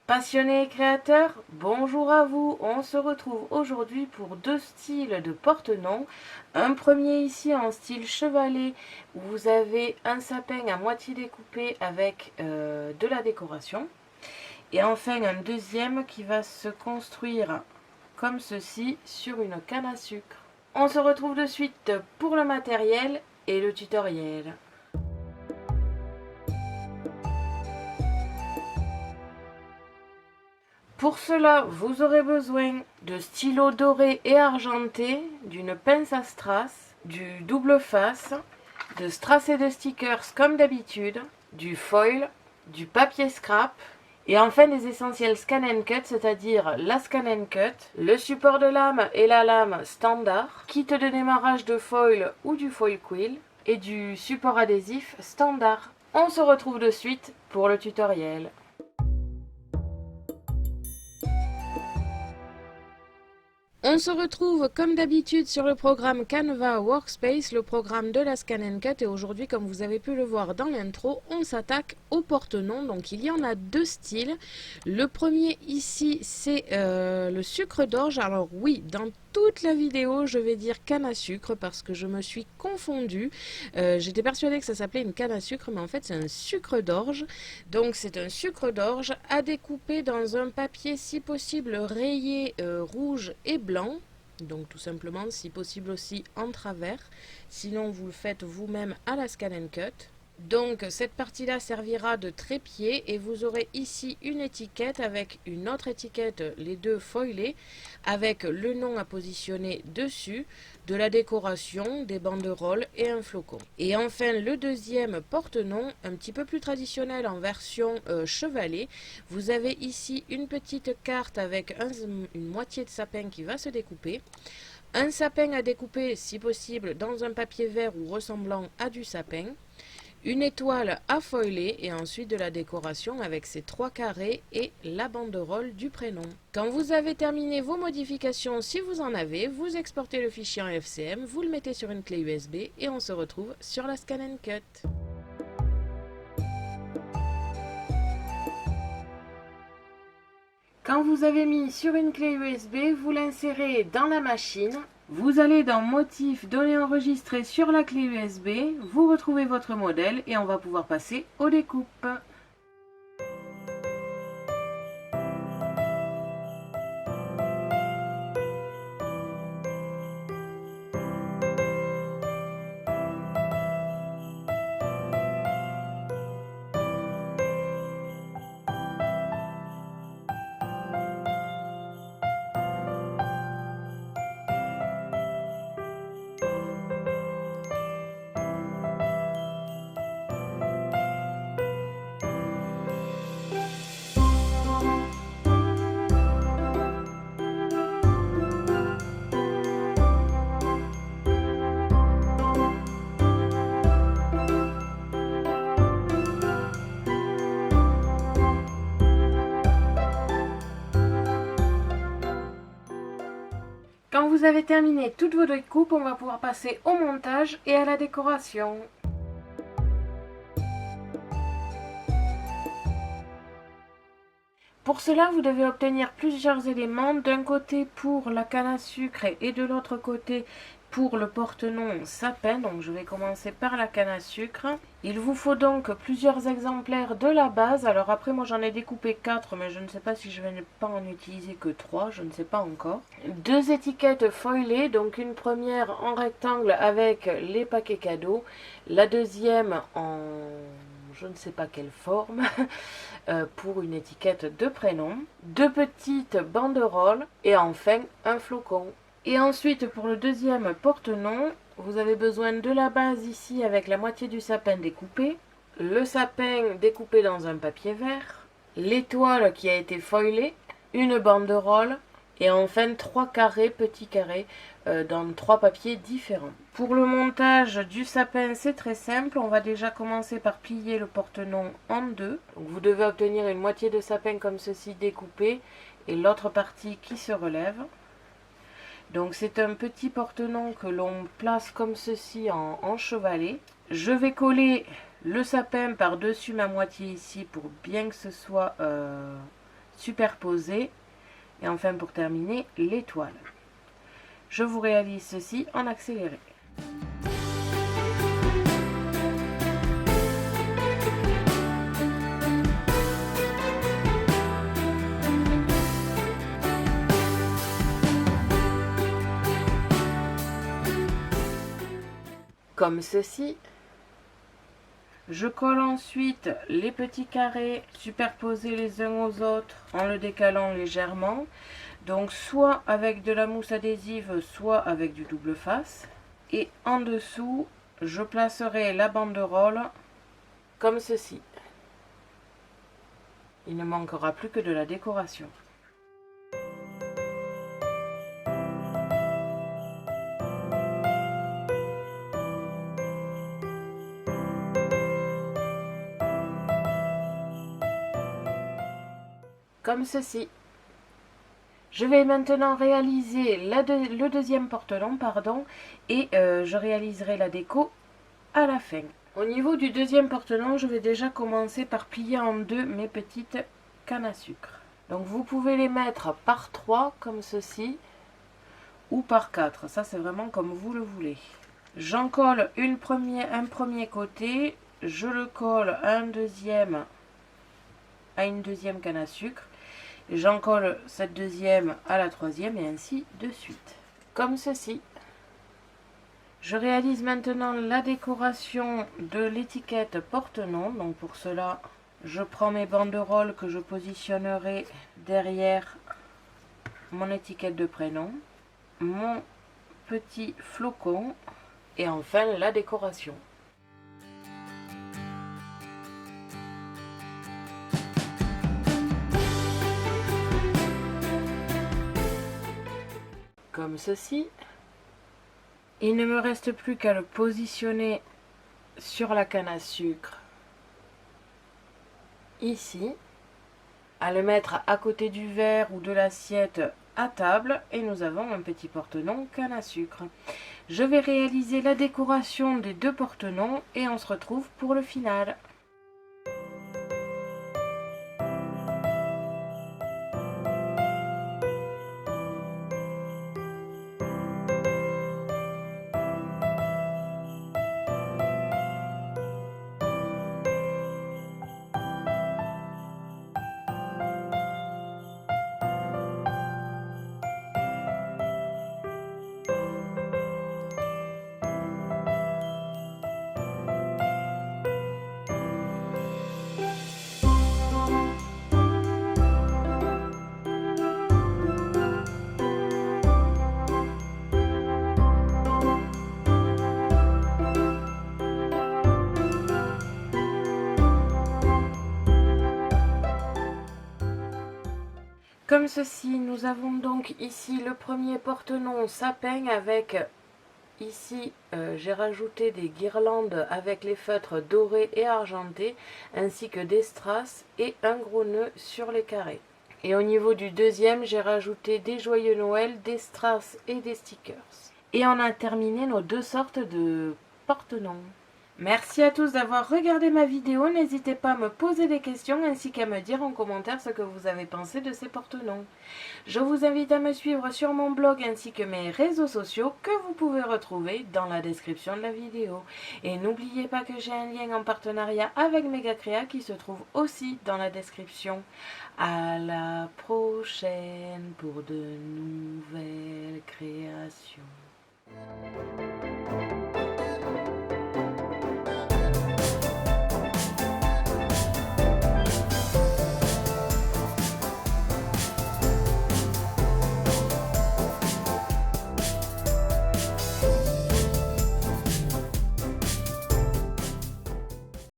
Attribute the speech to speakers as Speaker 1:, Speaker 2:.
Speaker 1: Passionnés et créateurs, bonjour à vous. On se retrouve aujourd'hui pour deux styles de porte-noms. Un premier ici en style chevalet où vous avez un sapin à moitié découpé avec de la décoration. Et enfin un deuxième qui va se construire comme ceci sur une canne à sucre. On se retrouve de suite pour le matériel et le tutoriel. Pour cela, vous aurez besoin de stylos dorés et argentés, d'une pince à strass, du double face, de strass et de stickers comme d'habitude, du foil, du papier scrap, et enfin des essentiels scan and cut, c'est-à-dire la scan and cut, le support de lame et la lame standard, kit de démarrage de foil ou du foil quill, et du support adhésif standard. On se retrouve de suite pour le tutoriel. On se retrouve comme d'habitude sur le programme Canva Workspace, le programme de la Scan and Cut. Et aujourd'hui, comme vous avez pu le voir dans l'intro, on s'attaque au porte-noms. Donc il y en a deux styles. Le premier ici, c'est le sucre d'orge. Alors oui, dans toute la vidéo, je vais dire canne à sucre parce que je me suis confondue. J'étais persuadée que ça s'appelait une canne à sucre, mais en fait c'est un sucre d'orge. Donc c'est un sucre d'orge à découper dans un papier si possible rayé rouge et blanc. Donc tout simplement, si possible aussi en travers. Sinon vous le faites vous-même à la Scan and Cut. Donc cette partie-là servira de trépied et vous aurez ici une étiquette avec une autre étiquette, les deux foilées, avec le nom à positionner dessus, de la décoration, des banderoles et un flocon. Et enfin le deuxième porte-noms, un petit peu plus traditionnel en version chevalet, vous avez ici une petite carte avec une moitié de sapin qui va se découper. Un sapin à découper si possible dans un papier vert ou ressemblant à du sapin. Une étoile à foiler et ensuite de la décoration avec ses trois carrés et la banderole du prénom. Quand vous avez terminé vos modifications, si vous en avez, vous exportez le fichier en FCM, vous le mettez sur une clé USB et on se retrouve sur la Scan and Cut. Quand vous avez mis sur une clé USB, vous l'insérez dans la machine. Vous allez dans Motifs, Données enregistrées sur la clé USB, vous retrouvez votre modèle et on va pouvoir passer aux découpes. Quand vous avez terminé toutes vos découpes, on va pouvoir passer au montage et à la décoration. Pour cela, vous devez obtenir plusieurs éléments, d'un côté pour la canne à sucre et de l'autre côté pour le porte-noms sapin. Donc je vais commencer par la canne à sucre. Il vous faut donc plusieurs exemplaires de la base. Alors après, moi j'en ai découpé 4, mais je ne sais pas si je vais ne pas en utiliser que 3, je ne sais pas encore. Deux étiquettes foilées, donc une première en rectangle avec les paquets cadeaux, la deuxième en je ne sais pas quelle forme, pour une étiquette de prénom, deux petites banderoles et enfin un flocon. Et ensuite pour le deuxième porte-noms, vous avez besoin de la base ici avec la moitié du sapin découpé, le sapin découpé dans un papier vert, l'étoile qui a été foilée, une banderole et enfin 3 carrés, petits carrés, dans 3 papiers différents. Pour le montage du sapin, c'est très simple. On va déjà commencer par plier le porte-noms en deux. Donc vous devez obtenir une moitié de sapin comme ceci découpé et l'autre partie qui se relève. Donc c'est un petit porte-noms que l'on place comme ceci en chevalet. Je vais coller le sapin par-dessus ma moitié ici pour bien que ce soit superposé. Et enfin pour terminer, l'étoile. Je vous réalise ceci en accéléré. Comme ceci. Je colle ensuite les petits carrés superposés les uns aux autres en le décalant légèrement. Donc soit avec de la mousse adhésive, soit avec du double face. Et en dessous, je placerai la banderole comme ceci. Il ne manquera plus que de la décoration. Comme ceci. Je vais maintenant réaliser le deuxième porte-long, et je réaliserai la déco à la fin. Au niveau du deuxième porte-long, je vais déjà commencer par plier en deux mes petites cannes à sucre. Donc vous pouvez les mettre par 3 comme ceci, ou par 4, ça c'est vraiment comme vous le voulez. J'en colle un premier côté, je le colle à une deuxième canne à sucre. J'en colle cette deuxième à la troisième et ainsi de suite. Comme ceci. Je réalise maintenant la décoration de l'étiquette porte-nom. Donc pour cela, je prends mes banderoles que je positionnerai derrière mon étiquette de prénom, mon petit flocon et enfin la décoration. Comme ceci. Il ne me reste plus qu'à le positionner sur la canne à sucre, ici, à le mettre à côté du verre ou de l'assiette à table, et nous avons un petit porte-nom canne à sucre. Je vais réaliser la décoration des deux porte-noms et on se retrouve pour le final. Comme ceci, nous avons donc ici le premier porte-nom sapin avec, ici j'ai rajouté des guirlandes avec les feutres dorés et argentés, ainsi que des strass et un gros nœud sur les carrés. Et au niveau du deuxième, j'ai rajouté des joyeux Noël, des strass et des stickers. Et on a terminé nos deux sortes de porte-noms. Merci à tous d'avoir regardé ma vidéo, n'hésitez pas à me poser des questions ainsi qu'à me dire en commentaire ce que vous avez pensé de ces porte-noms. Je vous invite à me suivre sur mon blog ainsi que mes réseaux sociaux que vous pouvez retrouver dans la description de la vidéo. Et n'oubliez pas que j'ai un lien en partenariat avec Megacrea qui se trouve aussi dans la description. À la prochaine pour de nouvelles créations.